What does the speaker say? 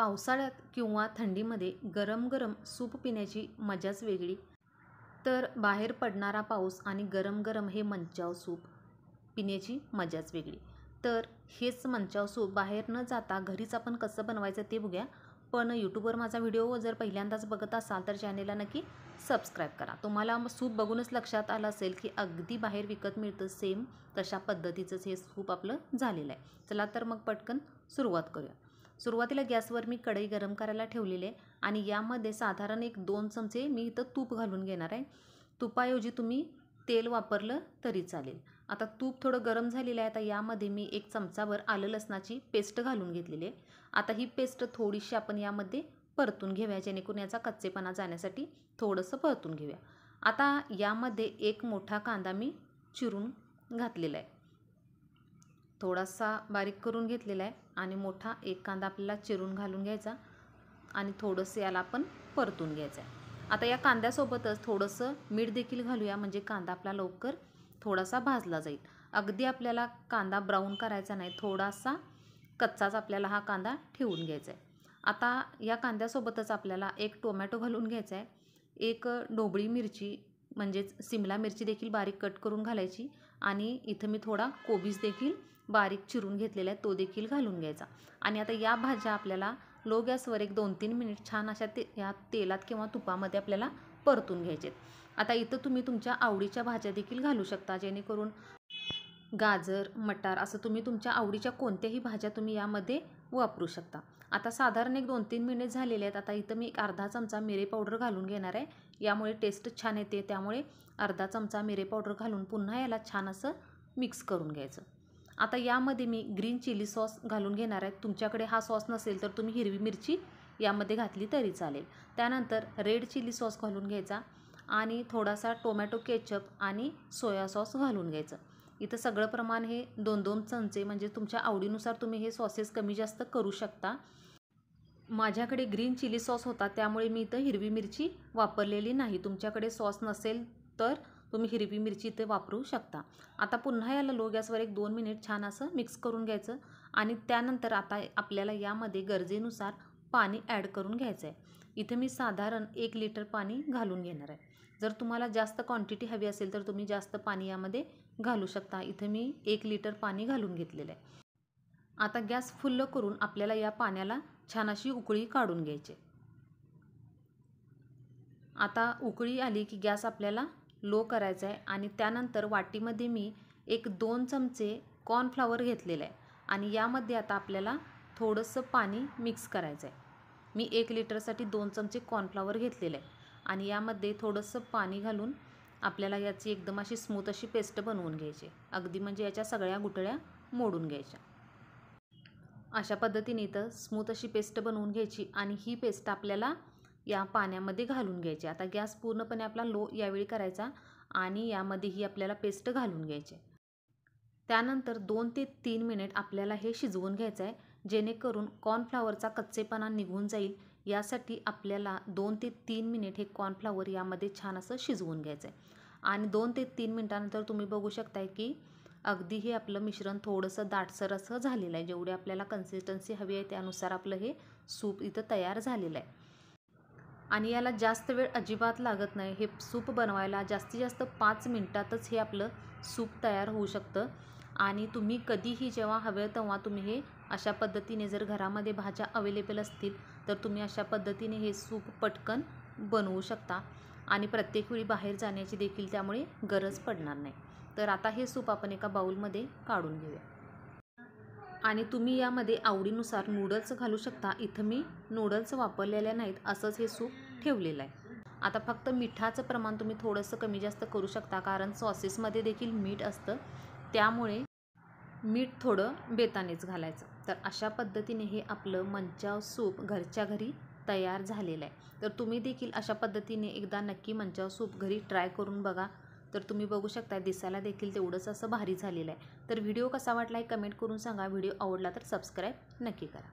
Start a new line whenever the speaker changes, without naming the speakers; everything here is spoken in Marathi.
पावसाळ्यात किंवा थंडीमध्ये गरम गरम सूप पिण्याची मजाच वेगळी. तर बाहेर पडणारा पाऊस आणि गरम गरम हे मंचाव सूप पिण्याची मजाच वेगळी. तर हेच मंचाव सूप बाहेर न जाता घरीच आपण कसं बनवायचं ते बघूया. पण यूट्यूबवर माझा व्हिडिओ जर पहिल्यांदाच बघत असाल तर चॅनेलला नक्की सबस्क्राईब करा. तुम्हाला सूप बघूनच लक्षात आलं असेल की अगदी बाहेर विकत मिळतं सेम तशा पद्धतीचंच हे सूप आपलं झालेलं आहे. चला तर मग पटकन सुरुवात करूया. सुरुवातीला गॅसवर मी कढई गरम करायला ठेवलेली आहे आणि यामध्ये साधारण 1-2 चमचे मी इथं तूप घालून घेणार आहे. तुपाऐवजी तुम्ही तेल वापरलं तरी चालेल. आता तूप थोडं गरम झालेलं आहे. आता यामध्ये मी 1 चमचाभर आलं लसणाची पेस्ट घालून घेतलेली आहे. आता ही पेस्ट थोडीशी आपण यामध्ये परतून घेऊया, जेणेकरून याचा कच्चेपणा जाण्यासाठी थोडंसं परतून घेऊया. आता यामध्ये 1 मोठा कांदा मी चिरून घातलेला आहे. थोडासा बारीक करून घेतलेला आहे आणि मोठा 1 कांदा आपल्याला चिरून घालून घ्यायचा आणि थोडंसं याला आपण परतून घ्यायचं आहे. आता या कांद्यासोबतच थोडंसं मीठ देखील घालूया, म्हणजे कांदा आपला लवकर थोडासा भाजला जाईल. अगदी आपल्याला कांदा ब्राऊन करायचा नाही, थोडासा कच्चाच आपल्याला हा कांदा ठेवून घ्यायचा आहे. आता या कांद्यासोबतच आपल्याला 1 टोमॅटो घालून घ्यायचा आहे. 1 ढोबळी मिरची म्हणजेच सिमला मिरची देखील बारीक कट करून घालायची आणि इथं मी थोडा कोबीज देखील बारीक चिरून घेतलेला आहे, तो देखील घालून घ्यायचा. आणि आता या भाज्या आपल्याला लो गॅसवर 1-2-3 मिनिट छान अशा या तेलात किंवा तुपामध्ये आपल्याला परतून घ्यायचे. आता इथं तुम्ही तुमच्या आवडीच्या भाज्या देखील घालू शकता, जेणेकरून गाजर, मटार असं तुम्ही तुमच्या आवडीच्या कोणत्याही भाज्या तुम्ही यामध्ये वापरू शकता. आता साधारण 1-2-3 मिनिट झालेले आहेत. आता इथं मी 1 अर्धा चमचा मिरे पावडर घालून घेणार आहे. यामुळे टेस्ट छान येते, त्यामुळे अर्धा चमचा मिरे पावडर घालून पुन्हा याला छान असं मिक्स करून घ्यायचं. आता यामध्ये मी ग्रीन चिली सॉस घालून घेणार आहे. तुमच्याकडे हा सॉस नसेल तर तुम्ही हिरवी मिरची यामध्ये घातली तरी चालेल. त्यानंतर रेड चिली सॉस घालून घ्यायचा आणि थोडासा टोमॅटो केचप आणि सोया सॉस घालून घ्यायचं. इथं सगळं प्रमाण हे 2-2 चमचे, म्हणजे तुमच्या आवडीनुसार तुम्ही हे सॉसेस कमी जास्त करू शकता. माझ्याकडे ग्रीन चिली सॉस होता, त्यामुळे मी इथं हिरवी मिरची वापरलेली नाही. तुमच्याकडे सॉस नसेल तर तुम्ही हिरवी मिरची इथे वापरू शकता. आता पुन्हा याला लो गॅसवर 1-2 मिनिट छान असं मिक्स करून घ्यायचं आणि त्यानंतर आता आपल्याला यामध्ये गरजेनुसार पाणी ॲड करून घ्यायचं आहे. इथे मी साधारण 1 लिटर पाणी घालून घेणार आहे. जर तुम्हाला जास्त क्वांटिटी हवी असेल तर तुम्ही जास्त पाणी यामध्ये घालू शकता. इथे मी 1 लिटर पाणी घालून घेतलेलं आहे. आता गॅस फुल्ल करून आपल्याला या पाण्याला छान अशी उकळी काढून घ्यायची. आता उकळी आली की गॅस आपल्याला लो करायचा आहे आणि त्यानंतर वाटीमध्ये मी 1-2 चमचे कॉर्नफ्लॉवर घेतलेलं आहे आणि यामध्ये आता आपल्याला थोडंसं पाणी मिक्स करायचं आहे. मी 1 लिटरसाठी 2 चमचे कॉर्नफ्लॉवर घेतलेलं आहे आणि यामध्ये थोडंसं पाणी घालून आपल्याला याची एकदम अशी स्मूथ अशी पेस्ट बनवून घ्यायची. अगदी म्हणजे याच्या सगळ्या गुठळ्या मोडून घ्यायच्या. अशा पद्धतीने इथं स्मूथ अशी पेस्ट बनवून घ्यायची आणि ही पेस्ट आपल्याला या पाण्यामध्ये घालून घ्यायची. आता गॅस पूर्णपणे आपला लो यावेळी करायचा आणि यामध्ये ही आपल्याला पेस्ट घालून घ्यायची. त्यानंतर 2 ते 3 मिनिट आपल्याला हे शिजवून घ्यायचं आहे, जेणेकरून कॉर्नफ्लॉवरचा कच्चेपणा निघून जाईल. यासाठी आपल्याला 2 ते 3 मिनिट हे कॉर्नफ्लॉवर यामध्ये छान असं शिजवून घ्यायचं आहे आणि 2 ते 3 मिनिटानंतर तुम्ही बघू शकताय की अगदी हे आपलं मिश्रण थोडंसं दाटसर असं झालेलं आहे. जेवढी आपल्याला कन्सिस्टन्सी हवी आहे त्यानुसार आपलं हे सूप इथं तयार झालेलं आहे आणि याला जास्त वेळ अजिबात लागत नाही. हे सूप बनवायला जास्तीत जास्त 5 मिनिटातच हे आपलं सूप तयार होऊ शकतं आणि तुम्ही कधीही जेव्हा हवे तेव्हा तुम्ही हे अशा पद्धतीने, जर घरामध्ये भाज्या अवेलेबल असतील तर तुम्ही अशा पद्धतीने हे सूप पटकन बनवू शकता आणि प्रत्येक वेळी बाहेर जाण्याची देखील त्यामुळे गरज पडणार नाही. तर आता हे सूप आपण एका बाउलमध्ये काढून घेऊया आणि तुम्ही यामध्ये आवडीनुसार नूडल्स घालू शकता. इथं मी नूडल्स वापरलेल्या नाहीत, असंच हे सूप ठेवलेलं आहे. आता फक्त मिठाचं प्रमाण तुम्ही थोडंसं कमी जास्त करू शकता, कारण सॉसेसमध्ये देखील मीठ असतं, त्यामुळे मीठ थोडं बेतानेच घालायचं. तर अशा पद्धतीने हे आपलं मंचाव सूप घरच्या घरी तयार झालेलं आहे. तर तुम्ही देखील अशा पद्धतीने एकदा नक्की मंचाव सूप घरी ट्राय करून बघा. तर तुम्ही बघू शकता दिसायला देखील तेवढंच असं भारी झालेलं आहे. तर व्हिडिओ कसा वाटला हे कमेंट करून सांगा. व्हिडिओ आवडला तर सबस्क्राईब नक्की करा.